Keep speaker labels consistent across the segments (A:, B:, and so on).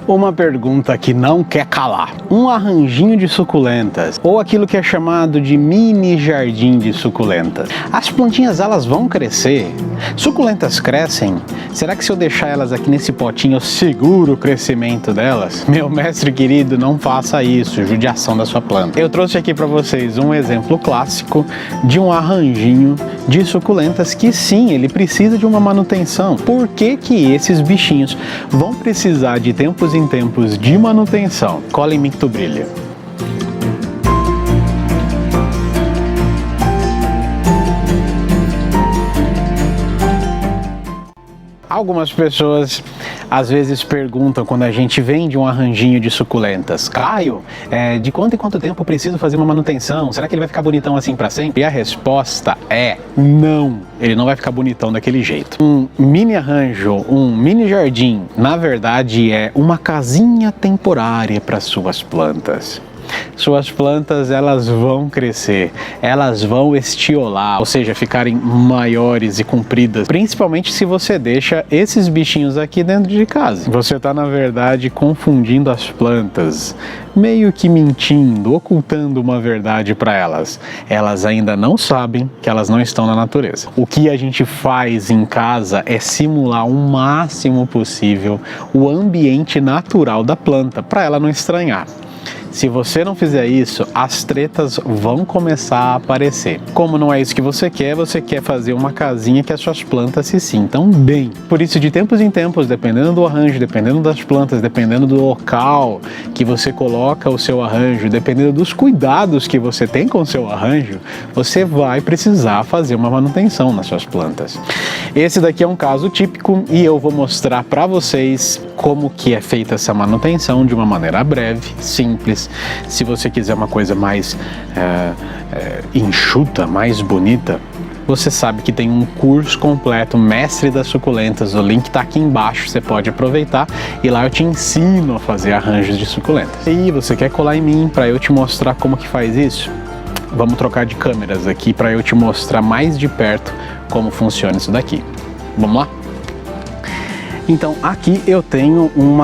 A: Uma pergunta que não quer calar. Um arranjinho de suculentas, ou aquilo que é chamado de mini jardim de suculentas. As plantinhas, elas vão crescer? Suculentas crescem? Será que se eu deixar elas aqui nesse potinho eu seguro o crescimento delas? Meu mestre querido, não faça isso, judiação da sua planta. Eu trouxe aqui para vocês um exemplo clássico de um arranjinho de suculentas que sim, ele precisa de uma manutenção. Por que que esses bichinhos vão precisar de tempos em tempos de manutenção? Cola em mim que tu brilha. Algumas pessoas às vezes perguntam quando a gente vende um arranjinho de suculentas: Caio, de quanto em quanto tempo eu preciso fazer uma manutenção? Será que ele vai ficar bonitão assim para sempre? E a resposta é não, ele não vai ficar bonitão daquele jeito. Um mini arranjo, um mini jardim, na verdade é uma casinha temporária para suas plantas. Suas plantas, elas vão crescer, elas vão estiolar, ou seja, ficarem maiores e compridas, principalmente se você deixa esses bichinhos aqui dentro de casa. Você está, na verdade, confundindo as plantas, meio que mentindo, ocultando uma verdade para elas. Elas ainda não sabem que elas não estão na natureza. O que a gente faz em casa é simular o máximo possível o ambiente natural da planta, para ela não estranhar. Se você não fizer isso, as tretas vão começar a aparecer. Como não é isso que você quer fazer uma casinha que as suas plantas se sintam bem. Por isso, de tempos em tempos, dependendo do arranjo, dependendo das plantas, dependendo do local que você coloca o seu arranjo, dependendo dos cuidados que você tem com o seu arranjo, você vai precisar fazer uma manutenção nas suas plantas. Esse daqui é um caso típico e eu vou mostrar para vocês como que é feita essa manutenção de uma maneira breve, simples. Se você quiser uma coisa mais enxuta, mais bonita, você sabe que tem um curso completo, Mestre das Suculentas, o link está aqui embaixo, você pode aproveitar e lá eu te ensino a fazer arranjos de suculentas. E você quer colar em mim para eu te mostrar como que faz isso? Vamos trocar de câmeras aqui para eu te mostrar mais de perto como funciona isso daqui. Vamos lá? Então, aqui eu tenho um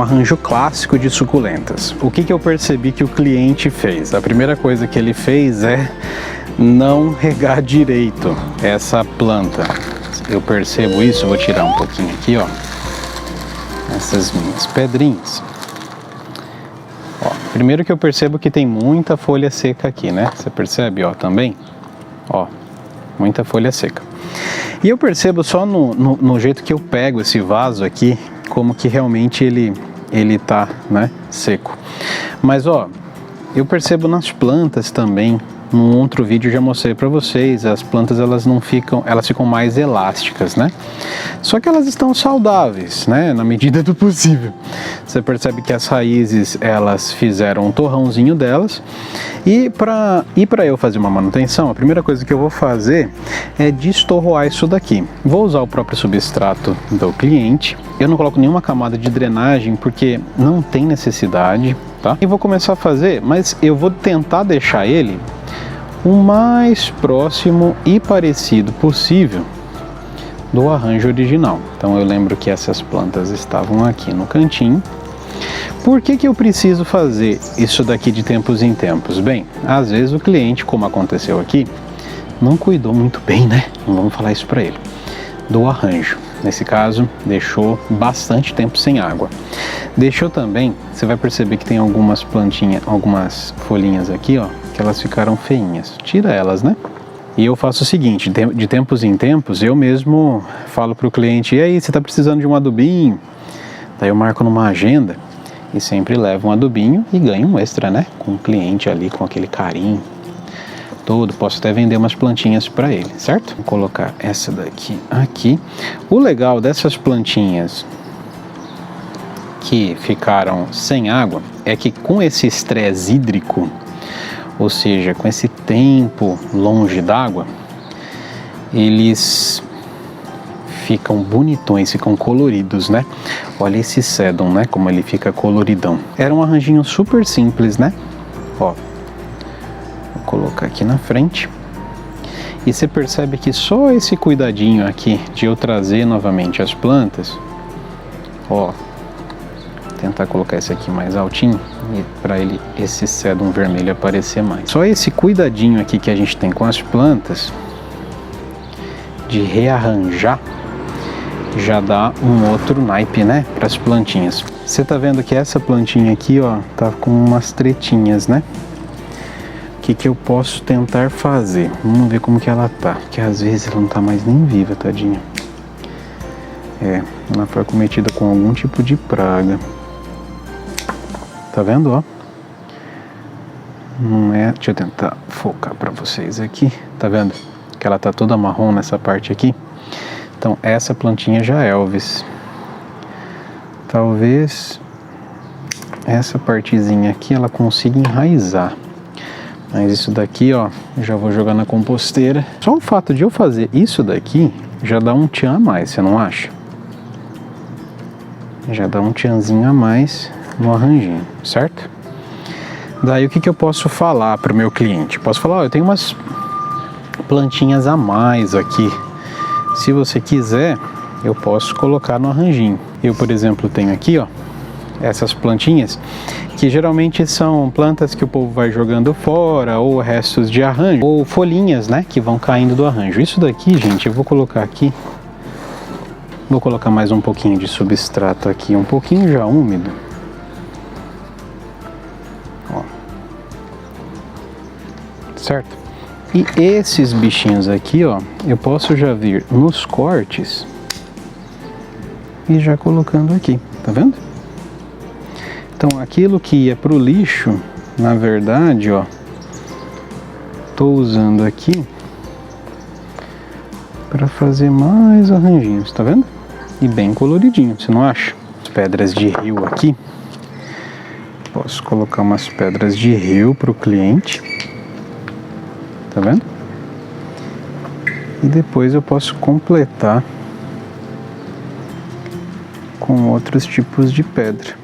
A: arranjo clássico de suculentas. O que eu percebi que o cliente fez? A primeira coisa que ele fez é não regar direito essa planta. Eu percebo isso, vou tirar um pouquinho aqui, ó. Essas minhas pedrinhas. Ó, primeiro que eu percebo que tem muita folha seca aqui, né? Você percebe, ó, também? Ó, muita folha seca. E eu percebo só no jeito que eu pego esse vaso aqui, como que realmente ele tá, né, seco. Mas ó, eu percebo nas plantas também. Num outro vídeo eu já mostrei para vocês, as plantas elas ficam mais elásticas, né? Só que elas estão saudáveis, né? Na medida do possível. Você percebe que as raízes elas fizeram um torrãozinho delas e para eu fazer uma manutenção, a primeira coisa que eu vou fazer é destorroar isso daqui. Vou usar o próprio substrato do cliente. Eu não coloco nenhuma camada de drenagem porque não tem necessidade, tá? E vou começar a fazer, mas eu vou tentar deixar ele o mais próximo e parecido possível do arranjo original. Então eu lembro que essas plantas estavam aqui no cantinho. Por que eu preciso fazer isso daqui de tempos em tempos? Bem, às vezes o cliente, como aconteceu aqui, não cuidou muito bem, né? Não vamos falar isso para ele. Do arranjo. Nesse caso, deixou bastante tempo sem água. Deixou também, você vai perceber que tem algumas plantinhas, algumas folhinhas aqui, ó, que elas ficaram feinhas. Tira elas, né? E eu faço o seguinte, de tempos em tempos, eu mesmo falo para o cliente: e aí, você está precisando de um adubinho? Daí eu marco numa agenda e sempre levo um adubinho e ganho um extra, né? Com o cliente ali, com aquele carinho todo. Posso até vender umas plantinhas para ele, certo? Vou colocar essa daqui aqui. O legal dessas plantinhas que ficaram sem água é que com esse estresse hídrico, ou seja, com esse tempo longe d'água, eles ficam bonitões, ficam coloridos, né? Olha esse sedum, né? Como ele fica coloridão. Era um arranjinho super simples, né? Ó, vou colocar aqui na frente. E você percebe que só esse cuidadinho aqui de eu trazer novamente as plantas, ó, tentar colocar esse aqui mais altinho e para esse sedum vermelho aparecer mais. Só esse cuidadinho aqui que a gente tem com as plantas de rearranjar já dá um outro naipe, né, para as plantinhas. Você tá vendo que essa plantinha aqui, ó, tá com umas tretinhas, né? O que que eu posso tentar fazer? Vamos ver como que ela tá, porque às vezes ela não tá mais nem viva, tadinha. Ela foi acometida com algum tipo de praga. Tá vendo, ó? Não é... Deixa eu tentar focar pra vocês aqui. Tá vendo? Que ela tá toda marrom nessa parte aqui. Então, essa plantinha já é Elvis. Talvez essa partezinha aqui ela consiga enraizar. Mas isso daqui, ó, já vou jogar na composteira. Só o fato de eu fazer isso daqui já dá um tchan a mais, você não acha? Já dá um tchanzinho a mais no arranjinho, certo? Daí o que que eu posso falar para o meu cliente? Posso falar, ó, eu tenho umas plantinhas a mais aqui. Se você quiser, eu posso colocar no arranjinho. Eu, por exemplo, tenho aqui, ó, essas plantinhas que geralmente são plantas que o povo vai jogando fora, ou restos de arranjo, ou folhinhas, né, que vão caindo do arranjo. Isso daqui, gente, eu vou colocar aqui. Vou colocar mais um pouquinho de substrato aqui, um pouquinho já úmido. Ó. Certo? E esses bichinhos aqui, ó, eu posso já vir nos cortes e já colocando aqui, tá vendo? Então, aquilo que ia pro lixo, na verdade, ó, tô usando aqui para fazer mais arranjinhos, tá vendo? E bem coloridinho, você não acha? As pedras de rio aqui. Posso colocar umas pedras de rio pro cliente. Tá vendo? E depois eu posso completar com outros tipos de pedra.